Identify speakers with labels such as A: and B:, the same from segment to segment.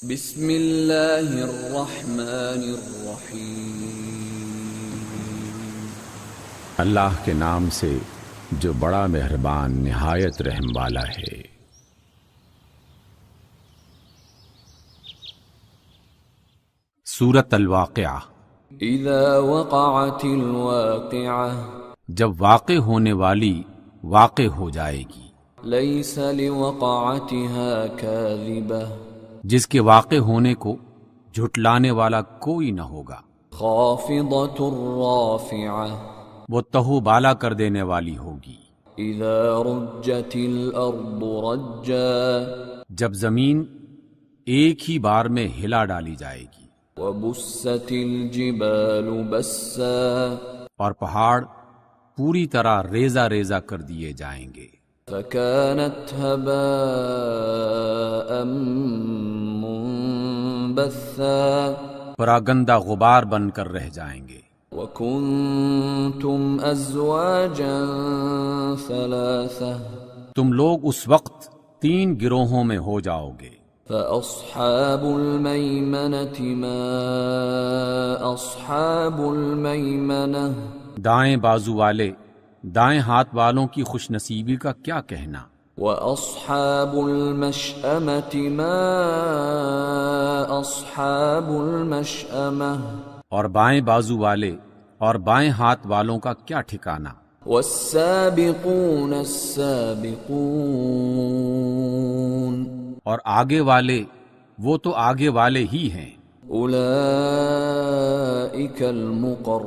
A: بسم اللہ الرحمن الرحیم۔
B: اللہ کے نام سے جو بڑا مہربان نہایت رحم والا ہے۔ سورۃ الواقعہ۔
A: اذا وقعت الواقعہ،
B: جب واقع ہونے والی واقع ہو جائے گی،
A: لیس لوقعتها کاذبہ،
B: جس کے واقع ہونے کو جھٹلانے والا کوئی نہ ہوگا۔
A: خافضۃ رافعہ،
B: وہ تہو بالا کر دینے والی ہوگی۔
A: اذا رجت الارض رجا،
B: جب زمین ایک ہی بار میں ہلا ڈالی جائے گی،
A: وبست الجبال بسا،
B: اور پہاڑ پوری طرح ریزہ ریزہ کر دیے جائیں گے،
A: فكانت هباء منبثا،
B: پراگندہ غبار بن کر رہ جائیں گے۔
A: وكنتم ازواجا ثلاثة،
B: تم لوگ اس وقت 3 گروہوں میں ہو جاؤ گے۔
A: فأصحاب الميمنة ما أصحاب الميمنة،
B: دائیں بازو والے دائیں ہاتھ والوں کی خوش نصیبی کا کیا کہنا۔
A: وأصحاب المشأمة ما أصحاب المشأمة،
B: اور بائیں بازو والے اور بائیں ہاتھ والوں کا کیا ٹھکانہ۔
A: والسابقون السابقون،
B: اور آگے والے وہ تو آگے والے ہی ہیں،
A: اولئک المقربون،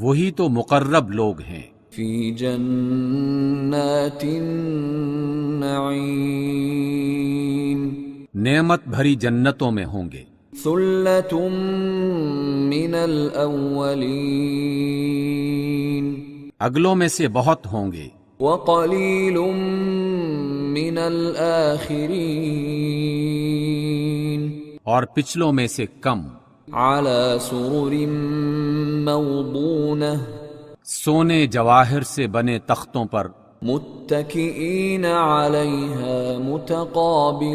B: وہی تو مقرب لوگ ہیں،
A: فی جنات النعیم،
B: نعمت بھری جنتوں میں ہوں گے۔
A: ثلۃ من الاولین،
B: اگلوں میں سے بہت ہوں گے،
A: وقلیل من الآخرین،
B: اور پچھلوں میں سے کم۔
A: علی سرر موضونہ،
B: سونے جواہر سے بنے تختوں پر،
A: متکئین علیہا متقابلین،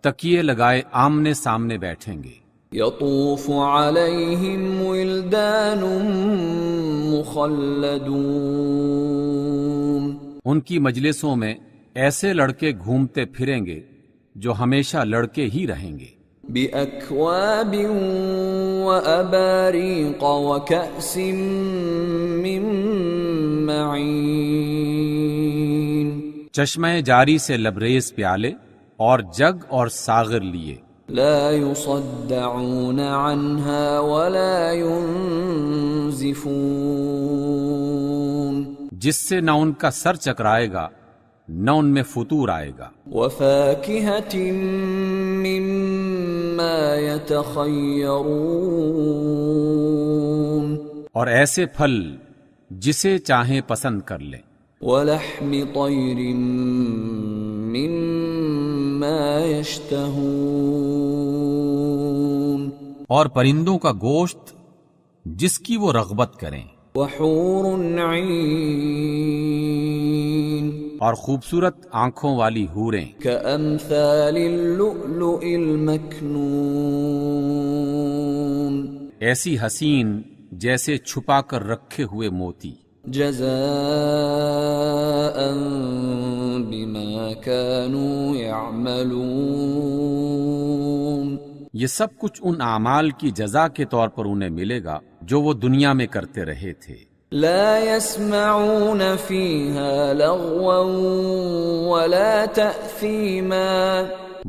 B: تکیے لگائے آمنے سامنے بیٹھیں گے۔
A: یطوف علیہم ولدان مخلدون،
B: ان کی مجلسوں میں ایسے لڑکے گھومتے پھریں گے جو ہمیشہ لڑکے ہی رہیں گے،
A: بأکواب وأباریق وکأس من معین،
B: چشمہ جاری سے لبریز پیالے اور جگ اور ساغر لیے،
A: لا يصدعون عنها ولا ينزفون،
B: جس سے نہ ان کا سر چکرائے گا نہ ان میں فطور آئے گا،
A: وفاکہۃ مما یتخیرون،
B: اور ایسے پھل جسے چاہیں پسند کر لیں،
A: ولحم طیر مما یشتہون،
B: اور پرندوں کا گوشت جس کی وہ رغبت کریں،
A: وحور عین،
B: اور خوبصورت آنکھوں والی حوریں،
A: کأمثال اللؤلؤ المکنون،
B: ایسی حسین جیسے چھپا کر رکھے ہوئے موتی،
A: جزاء بما كانوا يعملون،
B: یہ سب کچھ ان اعمال کی جزا کے طور پر انہیں ملے گا جو وہ دنیا میں کرتے رہے تھے۔
A: لا يسمعون فيها لغوا ولا تأثیما،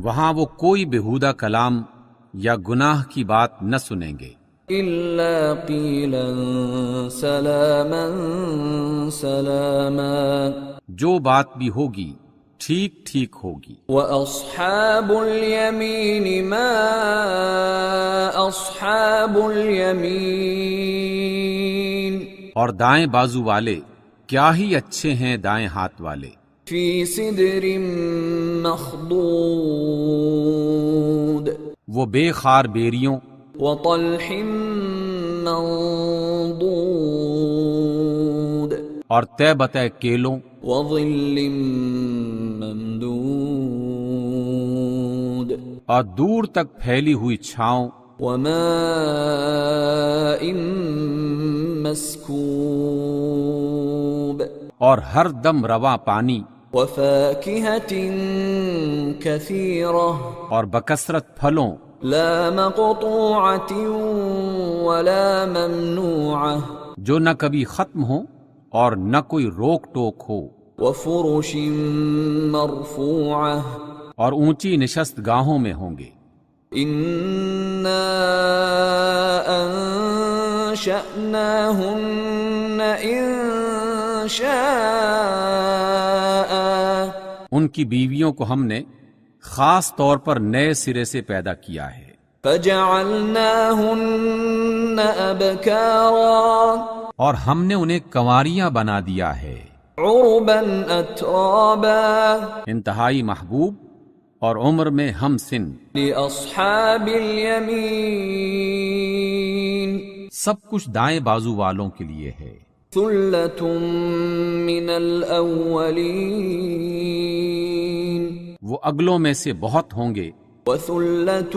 B: وہاں وہ کوئی بےہودہ کلام یا گناہ کی بات نہ سنیں گے،
A: الا قیلا سلاما سلاما،
B: جو بات بھی ہوگی ٹھیک ٹھیک ہوگی۔
A: وَأَصْحَابُ الْيَمِينِ مَا أَصْحَابُ الْيَمِينِ،
B: اور دائیں بازو والے کیا ہی اچھے ہیں دائیں ہاتھ والے،
A: فِي سِدْرٍ مَّخْضُودٍ،
B: وہ بے خار بیریوں
A: وَطَلْحٍ مَّنضُودٍ،
B: اور طے بتے کیلوں
A: وظل ممدود
B: اور دور تک پھیلی ہوئی چھاؤں
A: وماء مسکوب
B: اور ہر دم رواں پانی
A: وفاكهة كثيرة
B: اور بکثرت پھلوں
A: لا مقطوعة ولا ممنوعة
B: جو نہ کبھی ختم ہو اور نہ کوئی روک ٹوک ہو
A: وفرش مرفوعة
B: اور اونچی نشست گاہوں میں ہوں گے
A: إنا أنشأناهن إنشاء
B: ان کی بیویوں کو ہم نے خاص طور پر نئے سرے سے پیدا کیا ہے
A: فجعلناهن أبكارا
B: اور ہم نے انہیں کنواریاں بنا دیا ہے
A: عربا أترابا
B: انتہائی محبوب اور عمر میں ہم سن
A: لأصحاب اليمين
B: سب کچھ دائیں بازو والوں کے لیے ہے
A: ثلة من الأولين
B: وہ اگلوں میں سے بہت ہوں گے
A: وثلة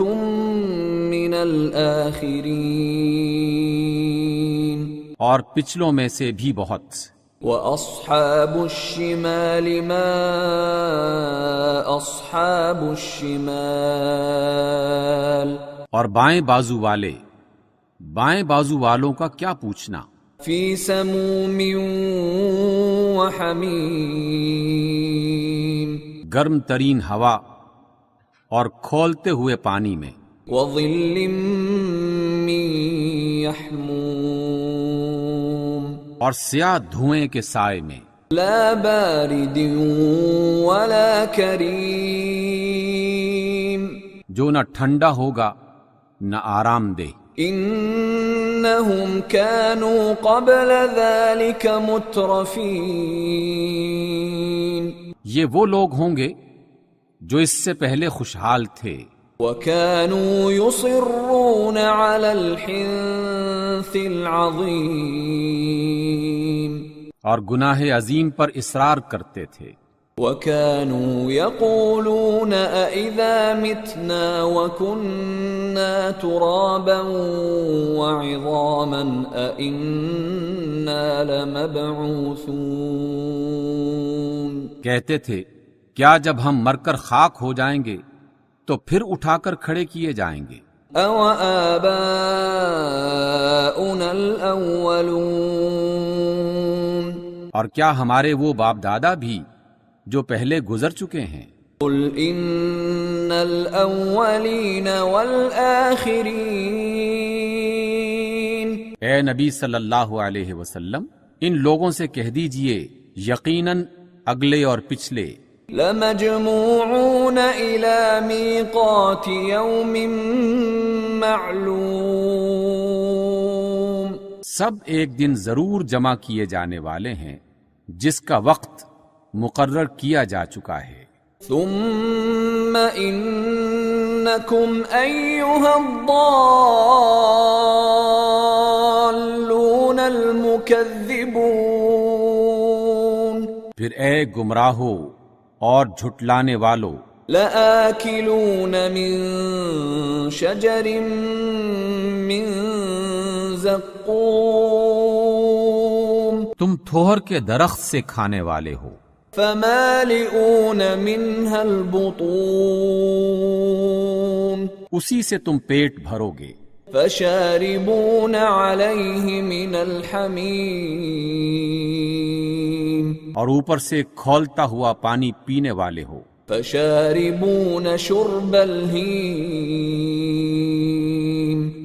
A: من الآخرين
B: اور پچھلوں میں سے بھی بہت
A: وأصحاب الشمال ما أصحاب الشمال
B: اور بائیں بازو والوں کا کیا پوچھنا
A: في سموم وحميم
B: گرم ترین ہوا اور کھولتے ہوئے پانی میں
A: وظل من يحموم
B: اور سیاہ دھوئیں کے سائے میں
A: لا بارد ولا کریم
B: جو نہ ٹھنڈا ہوگا نہ آرام دہ
A: انہم كانوا قبل ذلك مترفین
B: یہ وہ لوگ ہوں گے جو اس سے پہلے خوشحال تھے
A: وَكَانُوا يُصِرُّونَ عَلَى الْحِنثِ الْعَظِيمِ
B: اور گناہ عظیم پر اصرار کرتے تھے
A: وَكَانُوا يَقُولُونَ أَإِذَا مِتْنَا وَكُنَّا تُرَابًا وَعِظَامًا أَإِنَّا لَمَبْعُوثُونَ
B: کہتے تھے کیا جب ہم مر کر خاک ہو جائیں گے تو پھر اٹھا کر کھڑے کیے جائیں گے
A: أَوَآبَاؤُنَا الْأَوَّلُونَ
B: اور کیا ہمارے وہ باپ دادا بھی جو پہلے گزر چکے ہیں
A: قُلْ إِنَّ الْأَوَّلِينَ وَالْآخِرِينَ
B: اے نبی صلی اللہ علیہ وسلم ان لوگوں سے کہہ دیجئے یقیناً اگلے اور پچھلے
A: لَمَجْمُوعُونَ إِلَى مِيقَاتِ يَوْمٍ مَّعْلُومٍ
B: سب ایک دن ضرور جمع کیے جانے والے ہیں جس کا وقت مقرر کیا جا چکا ہے
A: ثُمَّ إِنَّكُمْ أَيُّهَا الضَّالُّونَ الْمُكَذِّبُونَ
B: پھر اے گمراہو اور جھٹلانے والو
A: لَآكِلُونَ مِن شَجَرٍ مِّن زَقُّومٍ
B: تم تھوہر کے درخت سے کھانے والے ہو
A: فَمَالِئُونَ مِنْهَا الْبُطُونَ
B: اسی سے تم پیٹ بھرو گے
A: فَشَارِبُونَ عَلَيْهِ مِنَ الْحَمِيمِ
B: اور اوپر سے کھولتا ہوا پانی پینے والے ہو
A: فَشَارِبُونَ شُرْبَ الْهِيمِ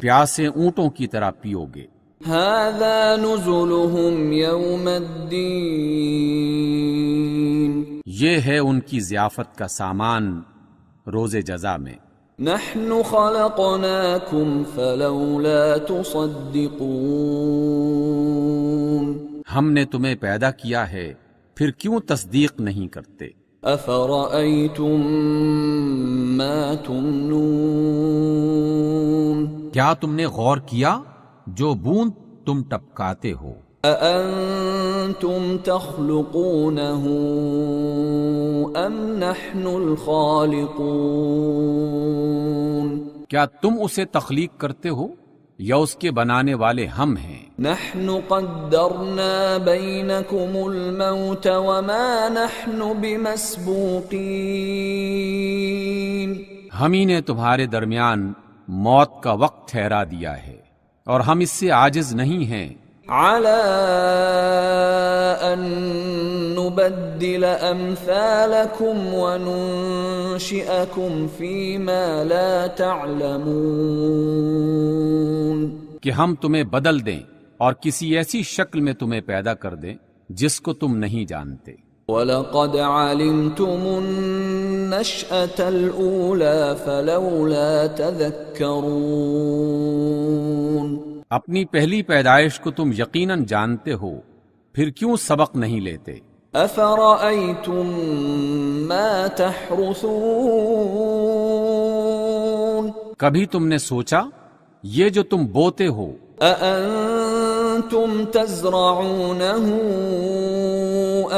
B: پیاسے اونٹوں کی طرح پیو گے
A: هَذَا نُزُلُهُمْ يَوْمَ الدِّينِ
B: یہ ہے ان کی ضیافت کا سامان روز جزا میں
A: نَحْنُ خَلَقْنَاكُمْ فَلَوْلَا تُصَدِّقُونَ
B: ہم نے تمہیں پیدا کیا ہے پھر کیوں تصدیق نہیں کرتے
A: أَفَرَأَيْتُم مَّا تُمْنُونَ
B: کیا تم نے غور کیا جو بوند تم ٹپکاتے ہو
A: أأنتم تخلقونه أم نحن الخالقون؟
B: کیا تم اسے تخلیق کرتے ہو یا اس کے بنانے والے ہم ہیں؟
A: نحن قدرنا بينكم الموت وما نحن بمسبوقين.
B: ہم ہی نے تمہارے درمیان موت کا وقت ٹھہرا دیا ہے اور ہم اس سے عاجز نہیں ہیں.
A: على أن نبدل أمثالكم وننشئكم فيما لا تعلمون.
B: کہ ہم تمہیں بدل دیں اور کسی ایسی شکل میں تمہیں پیدا کر دیں جس کو تم نہیں جانتے.
A: وَلَقَدْ عَلِمْتُمُ النَّشْأَةَ الْأُولَى فَلَوْلَا تَذَكَّرُونَ.
B: اپنی پہلی پیدائش کو تم یقیناً جانتے ہو، پھر کیوں سبق نہیں لیتے؟
A: أَفَرَأَيْتُم مَّا تَحْرُثُونَ.
B: کبھی تم نے سوچا یہ جو تم بوتے ہو،
A: أَأَنتُمْ تَزْرَعُونَهُ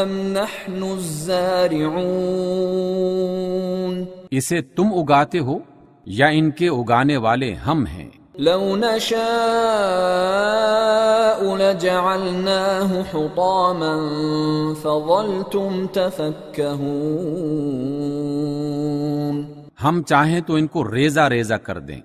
A: أَمْ نَحْنُ الزَّارِعُونَ.
B: اسے تم اگاتے ہو یا ان کے اگانے والے ہم ہیں؟
A: لو نشاء لجعلناه حطاما فظلتم تفكهون.
B: ہم چاہیں تو ان کو ریزہ ریزہ کر دیں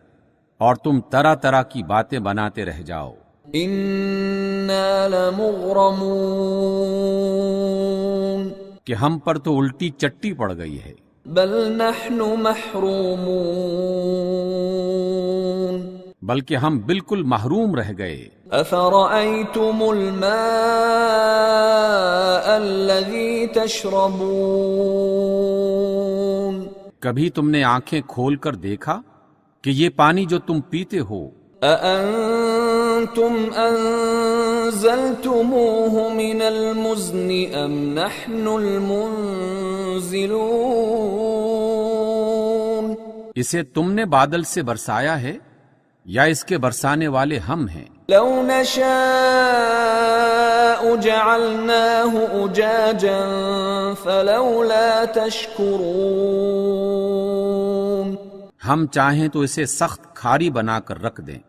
B: اور تم طرح طرح کی باتیں بناتے رہ جاؤ.
A: انا لمغرمون.
B: کہ ہم پر تو الٹی چٹی پڑ گئی ہے.
A: بل نحن محرومون.
B: بلکہ ہم بالکل محروم رہ گئے.
A: افرأيتم الماء الذي تشربون.
B: کبھی تم نے آنکھیں کھول کر دیکھا کہ یہ پانی جو تم پیتے ہو،
A: أأنتم أنزلتموه من المزن أم نحن المنزلون.
B: اسے تم نے بادل سے برسایا ہے یا اس کے برسانے والے ہم ہیں؟
A: لو نشاء جعلناه أجاجا فلولا تشكرون.
B: ہم چاہیں تو اسے سخت کھاری بنا کر رکھ دیں،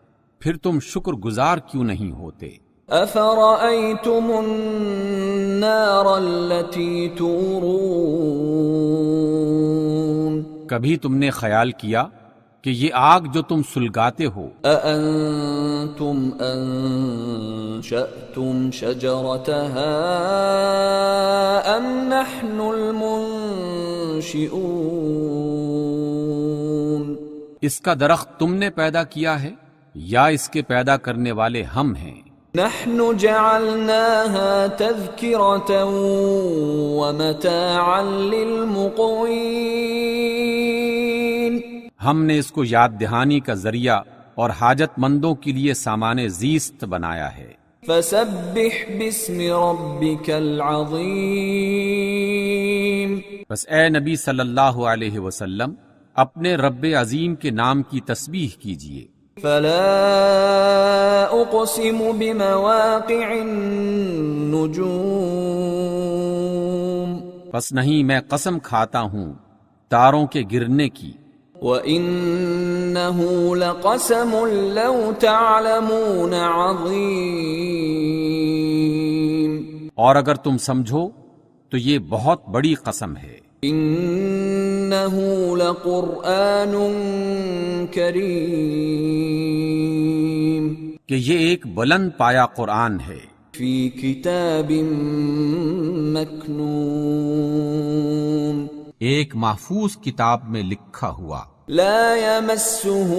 B: پھر تم شکر گزار کیوں نہیں ہوتے؟
A: أفرأيتم النار التي تورون.
B: کبھی تم نے خیال کیا کہ یہ آگ جو تم سلگاتے ہو،
A: أأنتم أنشأتم شجرتها أم نحن المنشئون.
B: اس کا درخت تم نے پیدا کیا ہے یا اس کے پیدا کرنے والے ہم ہیں؟
A: نحن جعلناها تذكرة ومتاعا للمقوين.
B: ہم نے اس کو یاد دہانی کا ذریعہ اور حاجت مندوں کے لیے سامان زیست بنایا ہے.
A: فسبح باسم ربك العظيم.
B: بس اے نبی صلی اللہ علیہ وسلم اپنے رب عظیم کے نام کی تسبیح کیجئے.
A: فلا اقسم بمواقع النجوم.
B: بس نہیں میں قسم کھاتا ہوں تاروں کے گرنے کی.
A: وَإِنَّهُ لَقَسَمٌ لَوْ تَعْلَمُونَ عَظِيمٌ.
B: اور اگر تم سمجھو تو یہ بہت بڑی قسم ہے.
A: إِنَّهُ لَقُرْآنٌ كَرِيمٌ.
B: کہ یہ ایک بلند پایا قرآن ہے.
A: فِي كِتَابٍ مَكْنُونٍ.
B: ایک محفوظ کتاب میں لکھا ہوا.
A: لا يمسه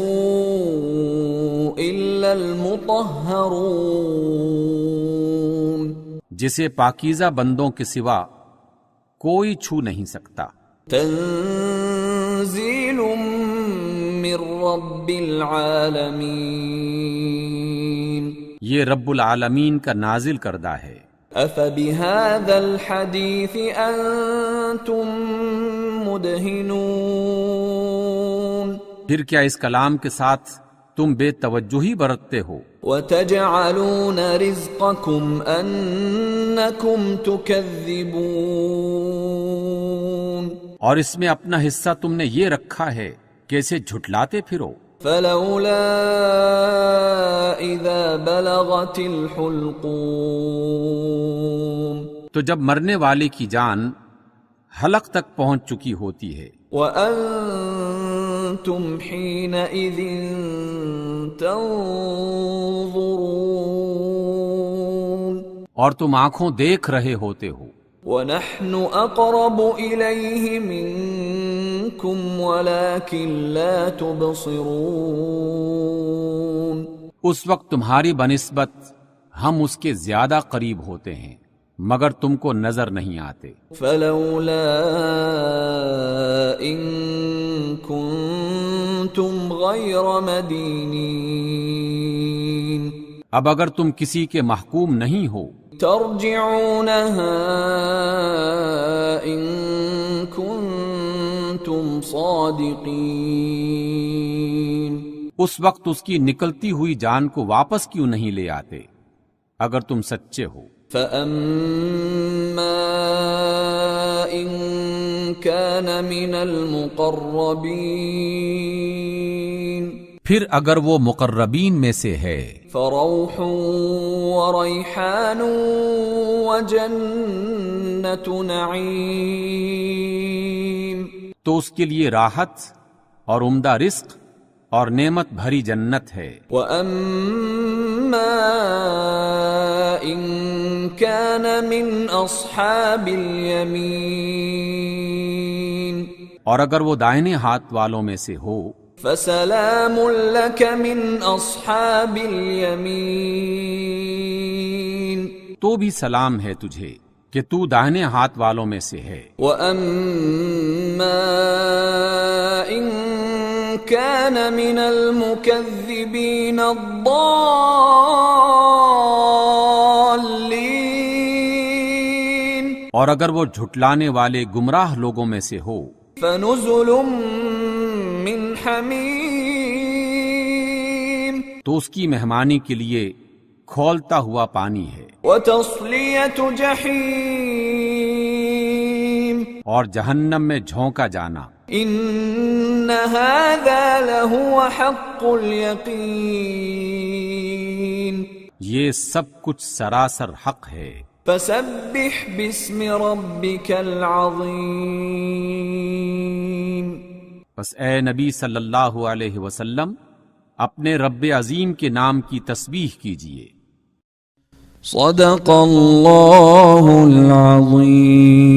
A: إلا المطهرون.
B: جسے پاکیزہ بندوں کے سوا کوئی چھو نہیں سکتا.
A: تنزیل من رب العالمین.
B: یہ رب العالمین کا نازل کردہ ہے.
A: افبهذا الحديث انتم مدهنون.
B: پھر کیا اس کلام کے ساتھ تم بے توجہی برتتے ہو،
A: وَتَجْعَلُونَ رِزْقَكُمْ أَنَّكُمْ تُكَذِّبُونَ
B: اور اس میں اپنا حصہ تم نے یہ رکھا ہے کہ اسے جھٹلاتے پھرو۔
A: فَلَوْلَا إِذَا بَلَغَتِ الْحُلْقُومَ
B: تو جب مرنے والے کی جان حلق تک پہنچ چکی ہوتی ہے،
A: وَأَنْتُمْ حِينَئِذٍ تَنْظُرُونَ
B: اور تم آنکھوں دیکھ رہے ہوتے ہو،
A: وَنَحْنُ أَقْرَبُ إِلَيْهِ مِنْكُمْ وَلَكِنْ لَا تُبْصِرُونَ
B: اس وقت تمہاری بنسبت ہم اس کے زیادہ قریب ہوتے ہیں مگر تم کو نظر نہیں آتے۔
A: فَلَوْلَا إِن كُنتُمْ غَيْرَ مَدِينِينَ
B: اب اگر تم کسی کے محکوم نہیں ہو
A: ترجعونها إن كنتم صادقين
B: اس وقت اس کی نکلتی ہوئی جان کو واپس کیوں نہیں لے آتے اگر تم سچے ہو۔
A: فَأَمَّا إِن كَانَ مِنَ الْمُقَرَّبِينَ
B: پھر اگر وہ مقربین میں سے ہے
A: فَرَوْحٌ وَرَيْحَانٌ وَجَنَّةُ نَعِيمٍ
B: تو اس کے لیے راحت اور عمدہ رزق اور نعمت بھری جنت ہے۔
A: وَأَمَّا إِن كَانَ مِنْ أَصْحَابِ الْيَمِينِ
B: اور اگر وہ دائنے ہاتھ والوں میں سے ہو
A: فَسَلَامٌ لَكَ مِنْ أَصْحَابِ الْيَمِينِ
B: تو بھی سلام ہے تجھے کہ تو دائنے ہاتھ والوں میں سے ہے۔
A: وَأَمَّا إِن كَانَ مِنَ الْمُكَذِّبِينَ الضَّالِّينَ
B: اور اگر وہ جھٹلانے والے گمراہ لوگوں میں سے ہو
A: فَنُزُلٌ مِّنْ حَمِيمٍ
B: تو اس کی مہمانی کے لیے کھولتا ہوا پانی ہے،
A: وَتَصْلِيَةُ جَحِيمٍ
B: اور جہنم میں جھونکا جانا۔
A: إِنَّ هَذَا لَهُوَ حَقُّ الْيَقِينِ
B: یہ سب کچھ سراسر حق ہے۔
A: فَسَبِّحْ بِاسْمِ رَبِّكَ الْعَظِيمِ
B: بس اے نبی صلی اللہ علیہ وسلم اپنے رب عظیم کے نام کی تسبیح کیجئے۔
A: صدق اللہ العظیم۔